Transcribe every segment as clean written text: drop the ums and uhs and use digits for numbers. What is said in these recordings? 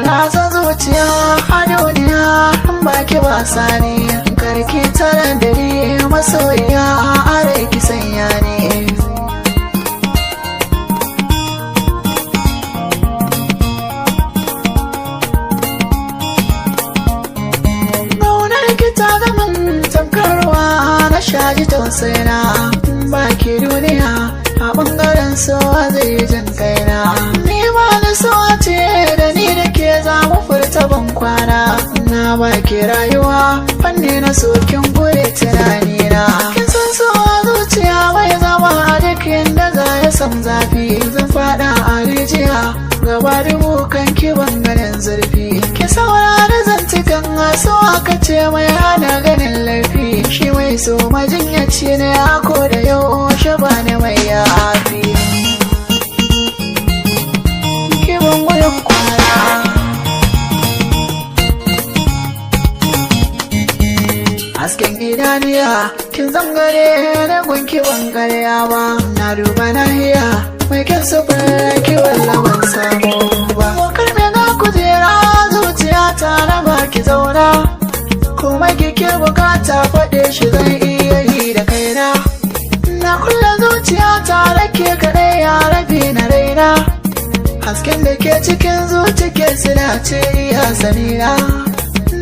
Rasa zuciya a duniya baki wasa ne, karki tara dare masoyiya a rai ki sanya ne. Gaunar ki ta gamin tamkarwa na shaji tausayina, baki duniya a ɓangaren so zai jin kaina. Ni ma na so ce da ni da ke za mu furta ban kwana, na baki rayuwa fanni na sokin gure tunanina. Kin san so a zuciya bai zama a duk inda za ya san zafi, zan fada a rijiya gaba dubu kan kiban ganin zurfi. Ki saurari zantukan so aka ce mai hana ganin laifi, shi mai so majinyaci ne ako da yau shaba ne mai yafi. Kiban wuyan kwana hasken idaniya kin zangare na gunki bangarya ba, na duba nahiya mai kyan sufar kiwon laban samu ba. Wakar me na kujera zuciya ta na baki zauna, kuma kike bukata faɗe shi zan iya yi da kaina. Na kulla zuciya ta rake kaɗai ya rabe na raina, hasken da ke cikin zuci ke sila ce iya sanina.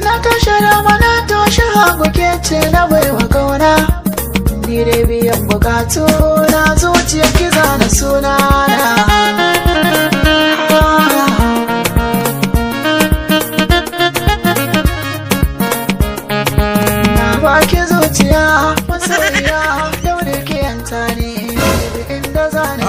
Na toshe rama na toshe hagu ke ce na baiwa kauna, ni dai biyan bukatu na zuciya kiza na suna na baki zuciya masoyiya yau da ke yanta ne inda zane